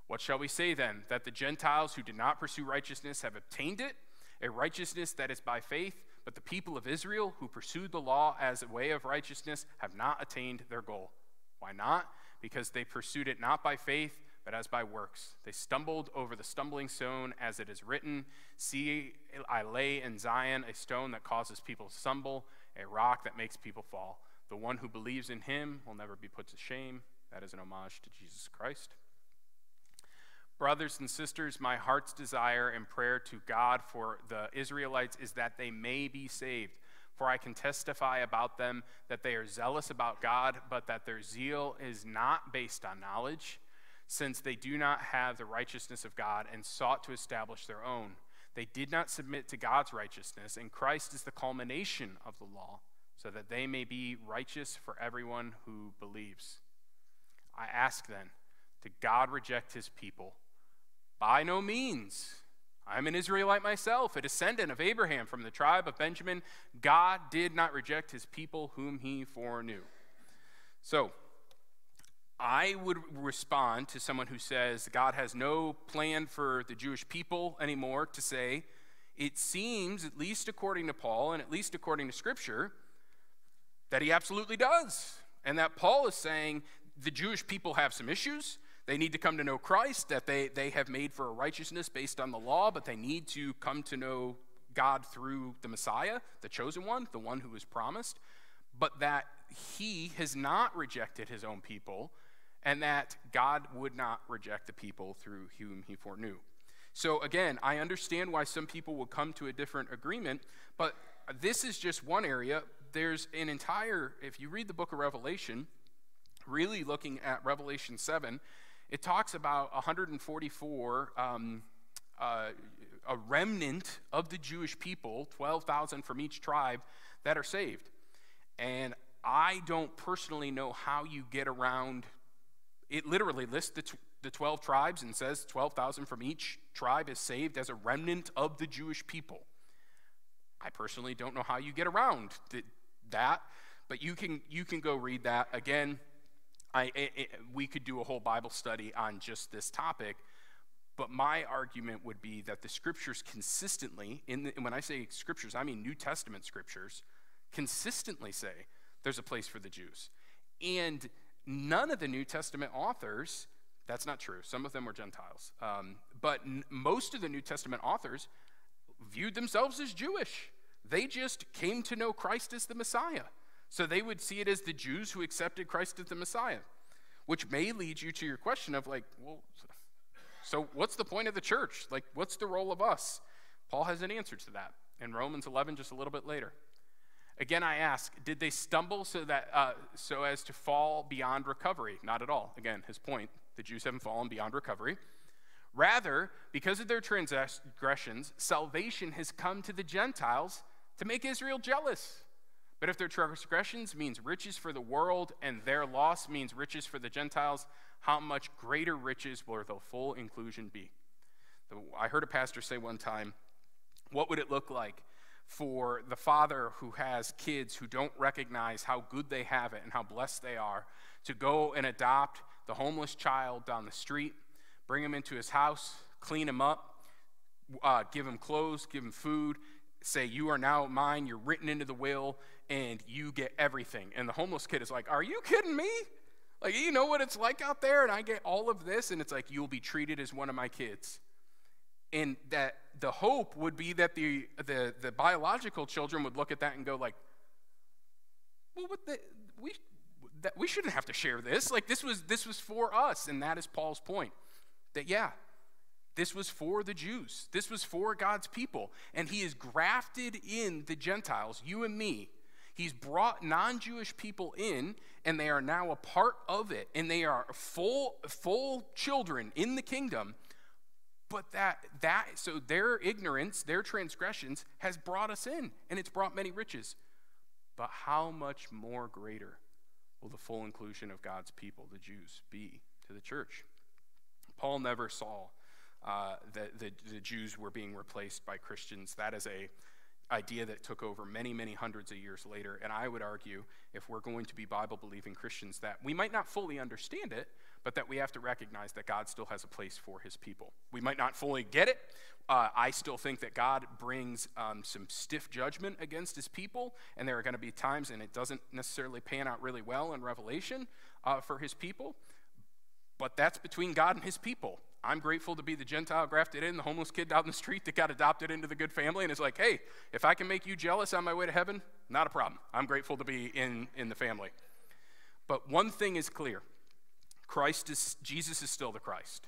What shall we say then? That the Gentiles who did not pursue righteousness have obtained it, a righteousness that is by faith, but the people of Israel who pursued the law as a way of righteousness have not attained their goal. Why not? Because they pursued it not by faith, but as by works. They stumbled over the stumbling stone, as it is written, see, I lay in Zion a stone that causes people to stumble, a rock that makes people fall. The one who believes in him will never be put to shame. That is an homage to Jesus Christ. Brothers and sisters, my heart's desire and prayer to God for the Israelites is that they may be saved. For I can testify about them that they are zealous about God, but that their zeal is not based on knowledge, since they do not have the righteousness of God and sought to establish their own. They did not submit to God's righteousness, and Christ is the culmination of the law, so that they may be righteous for everyone who believes. I ask then, did God reject his people? By no means. I'm an Israelite myself, a descendant of Abraham from the tribe of Benjamin. God did not reject his people whom he foreknew. So, I would respond to someone who says God has no plan for the Jewish people anymore to say, it seems, at least according to Paul and at least according to Scripture, that he absolutely does. And that Paul is saying the Jewish people have some issues. They need to come to know Christ, that they have made for a righteousness based on the law, but they need to come to know God through the Messiah, the chosen one, the one who was promised, but that he has not rejected his own people, and that God would not reject the people through whom he foreknew. So again, I understand why some people will come to a different agreement, but this is just one area. There's an entire, if you read the book of Revelation, really looking at Revelation 7, it talks about 144, a remnant of the Jewish people, 12,000 from each tribe, that are saved. And I don't personally know how you get around. It literally lists the 12 tribes and says 12,000 from each tribe is saved as a remnant of the Jewish people. I personally don't know how you get around that, but you can go read that. Again, we could do a whole Bible study on just this topic, but my argument would be that the Scriptures consistently, and when I say Scriptures, I mean New Testament Scriptures, consistently say there's a place for the Jews. And none of the New Testament authors, that's not true. Some of them were Gentiles. But most of the New Testament authors viewed themselves as Jewish. They just came to know Christ as the Messiah. So they would see it as the Jews who accepted Christ as the Messiah, which may lead you to your question of like, well, so what's the point of the church? Like, what's the role of us? Paul has an answer to that in Romans 11 just a little bit later. Again, I ask, did they stumble so as to fall beyond recovery? Not at all. Again, his point, the Jews haven't fallen beyond recovery. Rather, because of their transgressions, salvation has come to the Gentiles to make Israel jealous. But if their transgressions means riches for the world and their loss means riches for the Gentiles, how much greater riches will the full inclusion be? I heard a pastor say one time, what would it look like for the father who has kids who don't recognize how good they have it and how blessed they are to go and adopt the homeless child down the street, bring him into his house, clean him up, give him clothes, give him food, say, you are now mine, you're written into the will, and you get everything. And the homeless kid is like, are you kidding me? Like, you know what it's like out there, and I get all of this, and it's like, you'll be treated as one of my kids. And that the hope would be that the biological children would look at that and go like, well, we shouldn't have to share this. Like, this was for us, and that is Paul's point. That, yeah, this was for the Jews. This was for God's people. And he has grafted in the Gentiles, you and me. He's brought non-Jewish people in, and they are now a part of it. And they are full children in the kingdom. But so their ignorance, their transgressions has brought us in, and it's brought many riches. But how much more greater will the full inclusion of God's people, the Jews, be to the church? Paul never saw that the Jews were being replaced by Christians. That is a idea that took over many, many hundreds of years later. And I would argue, if we're going to be Bible-believing Christians, that we might not fully understand it, but that we have to recognize that God still has a place for his people. We might not fully get it. I still think that God brings some stiff judgment against his people, and there are going to be times, and it doesn't necessarily pan out really well in Revelation for his people, but that's between God and his people. I'm grateful to be the Gentile grafted in, the homeless kid down the street that got adopted into the good family, and is like, hey, if I can make you jealous on my way to heaven, not a problem. I'm grateful to be in the family. But one thing is clear. Jesus is still the Christ.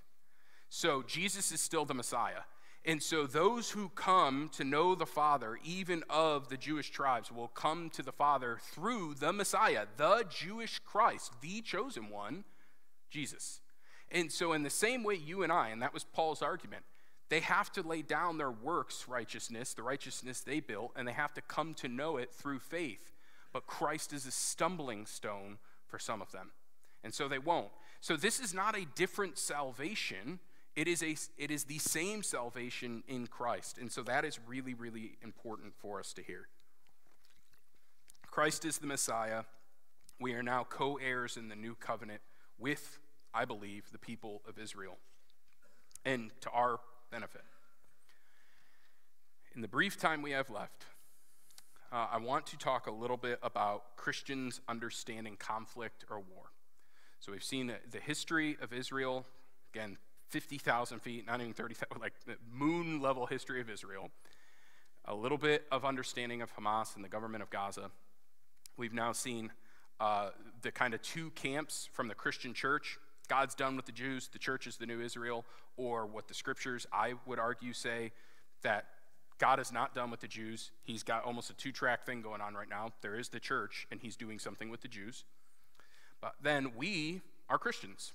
So Jesus is still the Messiah. And so those who come to know the Father, even of the Jewish tribes, will come to the Father through the Messiah, the Jewish Christ, the chosen one, Jesus. And so in the same way, you and I, and that was Paul's argument, they have to lay down their works righteousness, the righteousness they built, and they have to come to know it through faith. But Christ is a stumbling stone for some of them. And so they won't. So this is not a different salvation. It is the same salvation in Christ. And so that is really, really important for us to hear. Christ is the Messiah. We are now co-heirs in the new covenant with, I believe, the people of Israel, and to our benefit. In the brief time we have left, I want to talk a little bit about Christians understanding conflict or war. So we've seen the history of Israel, again, 50,000 feet, not even 30,000, like the moon level history of Israel. A little bit of understanding of Hamas and the government of Gaza. We've now seen the kind of two camps from the Christian church. God's done with the Jews, the church is the new Israel, or what the scriptures, I would argue, say that God is not done with the Jews. He's got almost a two-track thing going on right now. There is the church, and he's doing something with the Jews. But then we are Christians.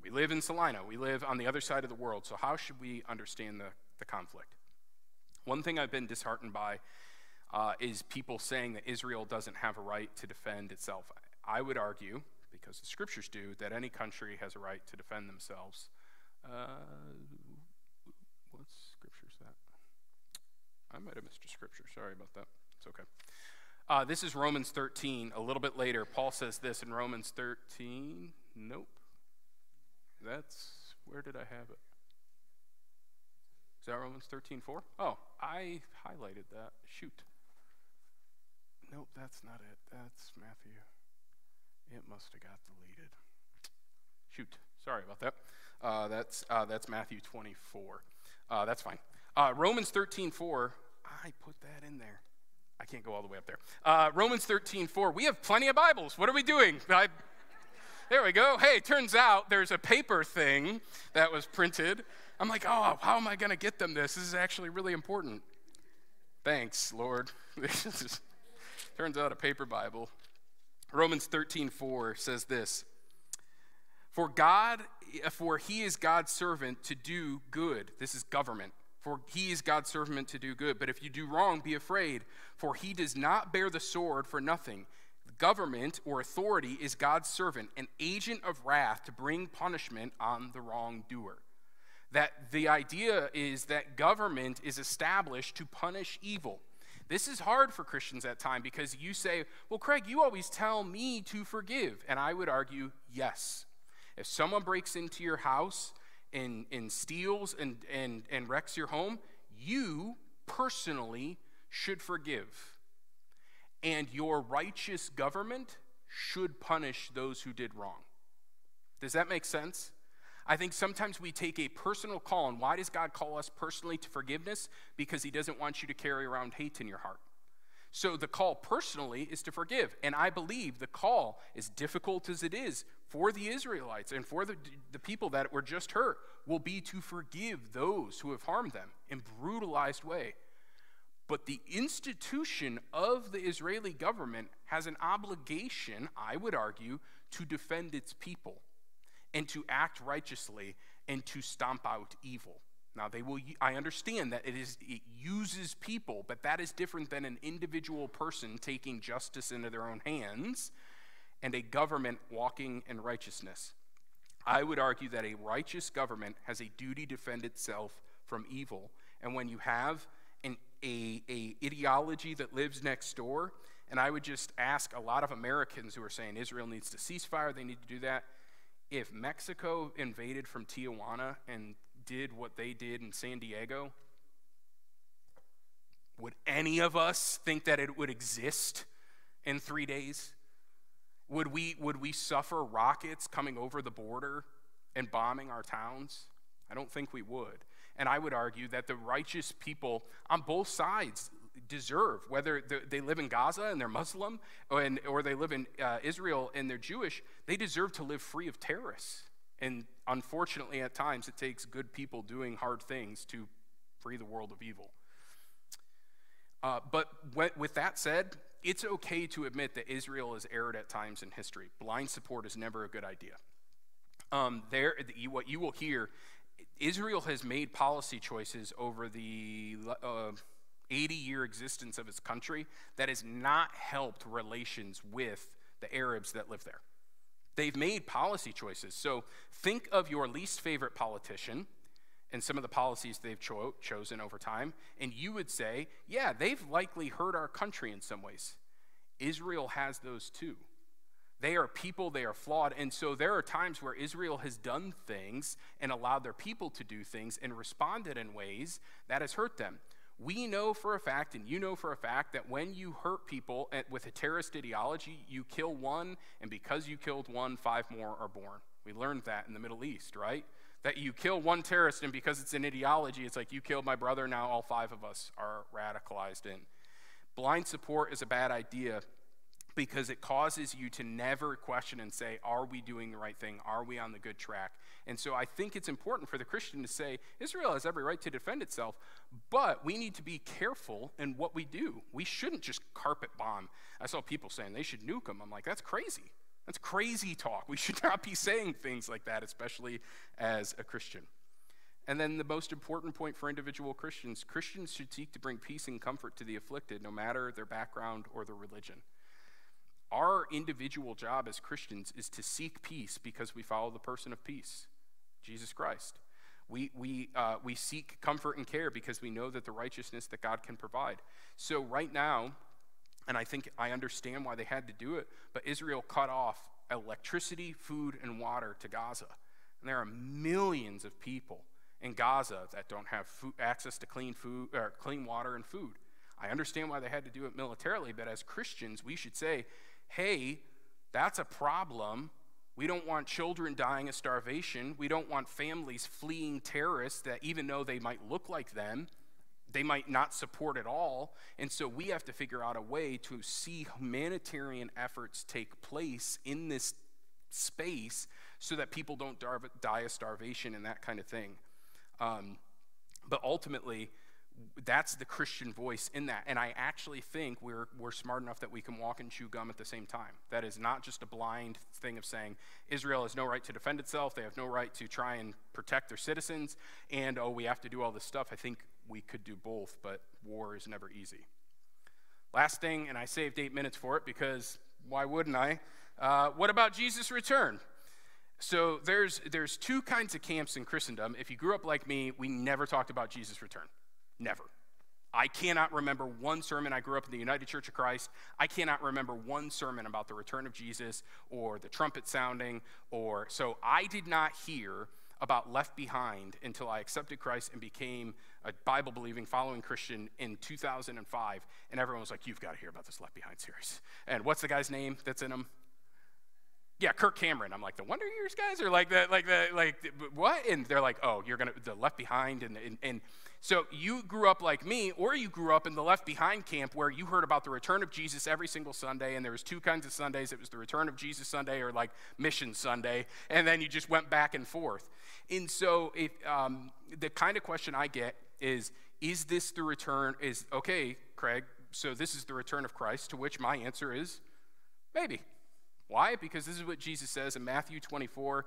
We live in Salina. We live on the other side of the world. So how should we understand the conflict? One thing I've been disheartened by is people saying that Israel doesn't have a right to defend itself. I would argue, because the scriptures do, that any country has a right to defend themselves. What scripture is that? I might have missed a scripture. Sorry about that. It's okay. This is Romans 13. A little bit later, Paul says this in Romans 13. Nope. Where did I have it? Is that Romans 13:4? Oh, I highlighted that. Shoot. Nope, that's not it. That's Matthew. It must have got deleted. Shoot. Sorry about that. That's Matthew 24. That's fine. Romans 13:4. I put that in there. I can't go all the way up there. Romans 13:4. We have plenty of Bibles. What are we doing? There we go. Hey, turns out there's a paper thing that was printed. I'm like, oh, how am I going to get them this? This is actually really important. Thanks, Lord. Turns out a paper Bible. Romans 13:4 says this, for he is God's servant to do good. This is government. For he is God's servant to do good. But if you do wrong, be afraid, for he does not bear the sword for nothing. Government or authority is God's servant, an agent of wrath to bring punishment on the wrongdoer. That the idea is that government is established to punish evil. This is hard for Christians at times because you say, well, Craig, you always tell me to forgive. And I would argue, yes. If someone breaks into your house and steals and wrecks your home, you personally should forgive. And your righteous government should punish those who did wrong. Does that make sense? I think sometimes we take a personal call, and why does God call us personally to forgiveness? Because he doesn't want you to carry around hate in your heart. So the call personally is to forgive, and I believe the call, as difficult as it is for the Israelites and for the people that were just hurt, will be to forgive those who have harmed them in brutalized way. But the institution of the Israeli government has an obligation, I would argue, to defend its people and to act righteously and to stomp out evil. Now, I understand that it uses people, but that is different than an individual person taking justice into their own hands and a government walking in righteousness. I would argue that a righteous government has a duty to defend itself from evil. And when you have a ideology that lives next door, and I would just ask a lot of Americans who are saying Israel needs to ceasefire, they need to do that. If Mexico invaded from Tijuana and did what they did in San Diego, would any of us think that it would exist in 3 days? Would we suffer rockets coming over the border and bombing our towns? I don't think we would. And I would argue that the righteous people on both sides deserve, whether they live in Gaza and they're Muslim or they live in Israel and they're Jewish, they deserve to live free of terrorists. And unfortunately, at times, it takes good people doing hard things to free the world of evil. But with that said, it's okay to admit that Israel has erred at times in history. Blind support is never a good idea. What you will hear, Israel has made policy choices over the 80-year existence of its country that has not helped relations with the Arabs that live there. They've made policy choices. So think of your least favorite politician and some of the policies they've chosen over time, and you would say, yeah, they've likely hurt our country in some ways. Israel has those too. They are people, they are flawed, and so there are times where Israel has done things and allowed their people to do things and responded in ways that has hurt them. We know for a fact, and you know for a fact, that when you hurt people with a terrorist ideology, you kill one, and because you killed one, 5 more are born. We learned that in the Middle East, right? That you kill one terrorist, and because it's an ideology, it's like you killed my brother, now all 5 of us are radicalized in. Blind support is a bad idea because it causes you to never question and say, are we doing the right thing? Are we on the good track? And so I think it's important for the Christian to say, Israel has every right to defend itself, but we need to be careful in what we do. We shouldn't just carpet bomb. I saw people saying they should nuke them. I'm like, that's crazy. That's crazy talk. We should not be saying things like that, especially as a Christian. And then the most important point for individual Christians, Christians should seek to bring peace and comfort to the afflicted, no matter their background or their religion. Our individual job as Christians is to seek peace because we follow the person of peace, Jesus Christ. We seek comfort and care because we know that the righteousness that God can provide. So right now, and I think I understand why they had to do it, but Israel cut off electricity, food, and water to Gaza. And there are millions of people in Gaza that don't have access to clean water and food. I understand why they had to do it militarily, but as Christians, we should say, hey, that's a problem. We don't want children dying of starvation. We don't want families fleeing terrorists that even though they might look like them, they might not support at all. And so we have to figure out a way to see humanitarian efforts take place in this space so that people don't die of starvation and that kind of thing. But ultimately, That's the Christian voice in that. And I actually think we're smart enough that we can walk and chew gum at the same time. That is not just a blind thing of saying Israel has no right to defend itself, they have no right to try and protect their citizens, and we have to do all this stuff. I think we could do both, but war is never easy. Last thing, and I saved 8 minutes for it because why wouldn't I? What about Jesus' return? So there's two kinds of camps in Christendom. If you grew up like me, we never talked about Jesus' return. Never. I cannot remember one sermon. I grew up in the United Church of Christ. I cannot remember one sermon about the return of Jesus or the trumpet sounding, so I did not hear about Left Behind until I accepted Christ and became a Bible-believing, following Christian in 2005. And everyone was like, "You've got to hear about this Left Behind series." And what's the guy's name that's in them? Yeah, Kirk Cameron. I'm like, the Wonder Years guys, or like what? And they're like, "Oh, you're gonna the Left Behind," and so you grew up like me, or you grew up in the Left Behind camp where you heard about the return of Jesus every single Sunday, and there was two kinds of Sundays. It was the return of Jesus Sunday or like Mission Sunday, and then you just went back and forth. And so the kind of question I get is this the return? Okay, Craig, so this is the return of Christ, to which my answer is maybe. Why? Because this is what Jesus says in Matthew 24.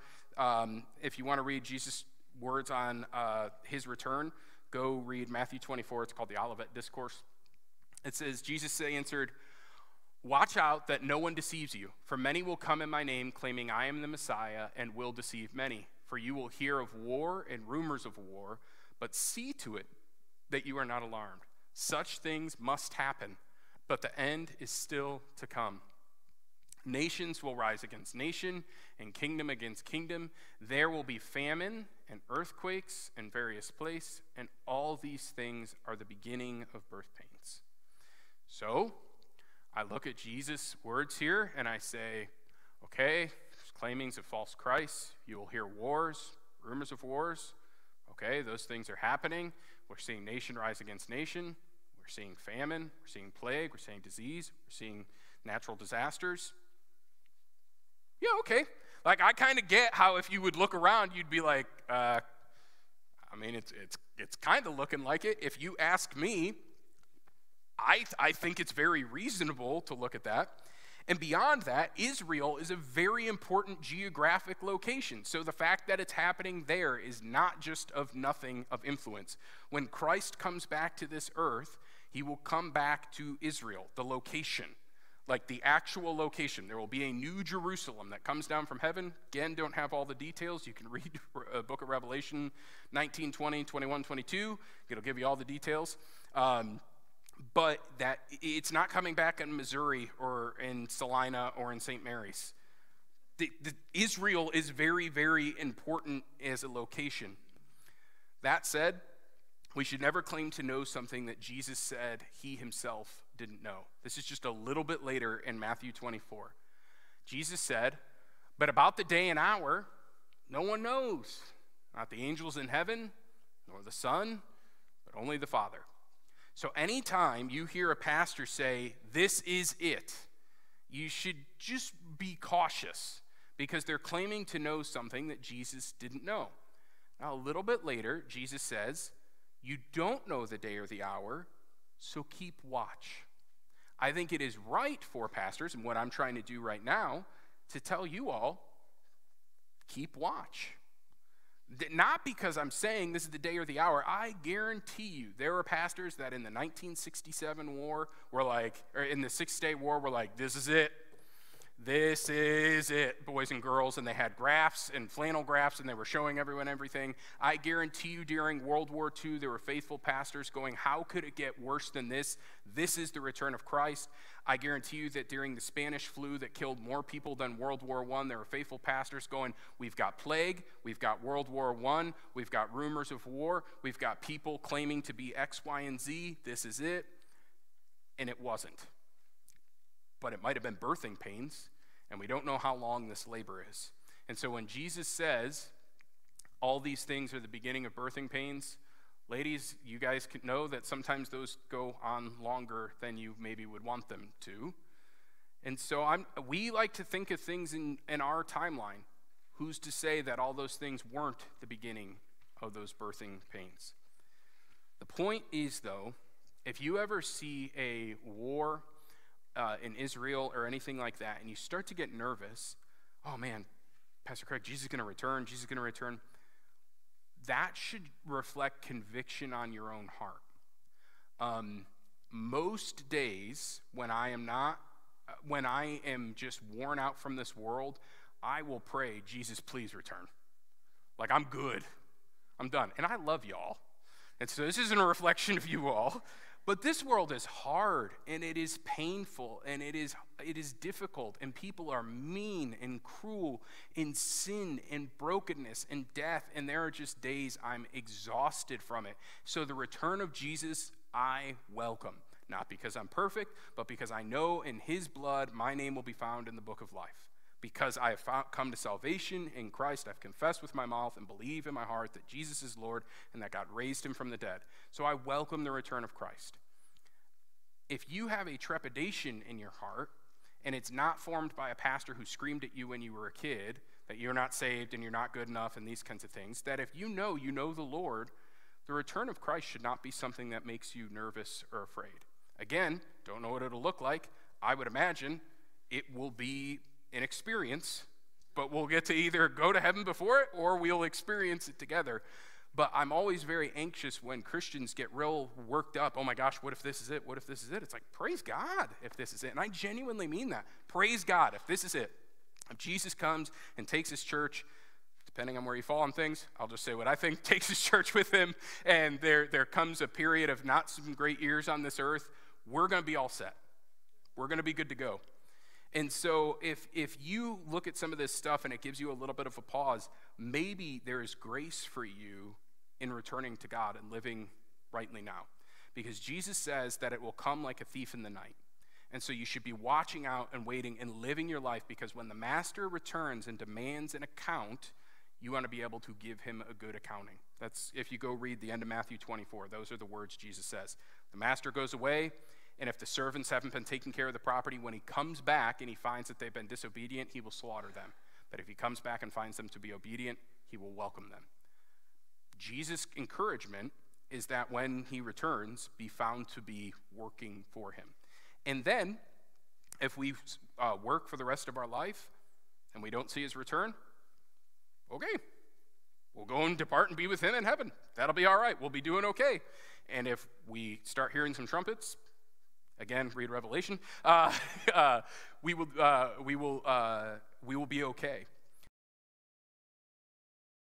If you want to read Jesus' words on his return, go read Matthew 24. It's called the Olivet Discourse. It says, Jesus answered, "Watch out that no one deceives you, for many will come in my name, claiming I am the Messiah, and will deceive many. For you will hear of war and rumors of war, but see to it that you are not alarmed. Such things must happen, but the end is still to come. Nations will rise against nation, and kingdom against kingdom. There will be famine and earthquakes in various places, and all these things are the beginning of birth pains." So I look at Jesus' words here, and I say, okay, there's claimings of false Christ. You will hear wars, rumors of wars. Okay, those things are happening. We're seeing nation rise against nation. We're seeing famine. We're seeing plague. We're seeing disease. We're seeing natural disasters. Yeah, okay. Like, I kind of get how if you would look around, you'd be like, it's kind of looking like it. If you ask me, I think it's very reasonable to look at that. And beyond that, Israel is a very important geographic location. So the fact that it's happening there is not just of nothing of influence. When Christ comes back to this earth, he will come back to Israel, the location. Like the actual location. There will be a new Jerusalem that comes down from heaven. Again, don't have all the details. You can read book of Revelation 19, 20, 21, 22. It'll give you all the details. But that it's not coming back in Missouri or in Salina or in St. Mary's. Israel is very, very important as a location. That said, we should never claim to know something that Jesus said he himself didn't know. This is just a little bit later in Matthew 24. Jesus said, "But about the day and hour, no one knows, not the angels in heaven, nor the Son, but only the Father." So anytime you hear a pastor say, "This is it," you should just be cautious because they're claiming to know something that Jesus didn't know. Now, a little bit later, Jesus says, "You don't know the day or the hour, so keep watch." I think it is right for pastors, and what I'm trying to do right now, to tell you all, keep watch. Not because I'm saying this is the day or the hour. I guarantee you there were pastors that in the 1967 war were like, or in the Six-Day War were like, "This is it. This is it, boys and girls," and they had graphs and flannel graphs, and they were showing everyone everything. I guarantee you during World War II, there were faithful pastors going, "How could it get worse than this? This is the return of Christ." I guarantee you that during the Spanish flu that killed more people than World War I, there were faithful pastors going, "We've got plague, we've got World War I, we've got rumors of war, we've got people claiming to be X, Y, and Z, this is it." And it wasn't. But it might have been birthing pains, and we don't know how long this labor is. And so when Jesus says, all these things are the beginning of birthing pains, ladies, you guys can know that sometimes those go on longer than you maybe would want them to. And so we like to think of things in our timeline. Who's to say that all those things weren't the beginning of those birthing pains? The point is, though, if you ever see a war in Israel or anything like that, and you start to get nervous, oh man, Pastor Craig, Jesus is going to return, Jesus is going to return. That should reflect conviction on your own heart. Most days when I am just worn out from this world, I will pray, Jesus, please return. Like, I'm good. I'm done. And I love y'all. And so this isn't a reflection of you all. But this world is hard, and it is painful, and it is difficult, and people are mean and cruel in sin and brokenness and death, and there are just days I'm exhausted from it. So the return of Jesus, I welcome. Not because I'm perfect, but because I know in his blood my name will be found in the book of life. Because I have come to salvation in Christ, I've confessed with my mouth and believe in my heart that Jesus is Lord and that God raised him from the dead. So I welcome the return of Christ. If you have a trepidation in your heart, and it's not formed by a pastor who screamed at you when you were a kid, that you're not saved and you're not good enough and these kinds of things, that if you know the Lord, the return of Christ should not be something that makes you nervous or afraid. Again, don't know what it'll look like. I would imagine it will be an experience, but we'll get to either go to heaven before it or we'll experience it together. But I'm always very anxious when Christians get real worked up. Oh my gosh, what if this is it? What if this is it? It's like, praise God if this is it. And I genuinely mean that. Praise God if this is it. If Jesus comes and takes his church, depending on where you fall on things, I'll just say what I think, takes his church with him, and there comes a period of not some great years on this earth, we're going to be all set. We're going to be good to go. And so if you look at some of this stuff and it gives you a little bit of a pause, maybe there is grace for you in returning to God and living rightly now. Because Jesus says that it will come like a thief in the night. And so you should be watching out and waiting and living your life, because when the master returns and demands an account, you want to be able to give him a good accounting. That's, if you go read the end of Matthew 24, those are the words Jesus says. The master goes away, and if the servants haven't been taking care of the property, when he comes back and he finds that they've been disobedient, he will slaughter them. But if he comes back and finds them to be obedient, he will welcome them. Jesus' encouragement is that when he returns, be found to be working for him. And then, if we work for the rest of our life and we don't see his return, okay, we'll go and depart and be with him in heaven. That'll be all right. We'll be doing okay. And if we start hearing some trumpets, again, read Revelation, we will be okay.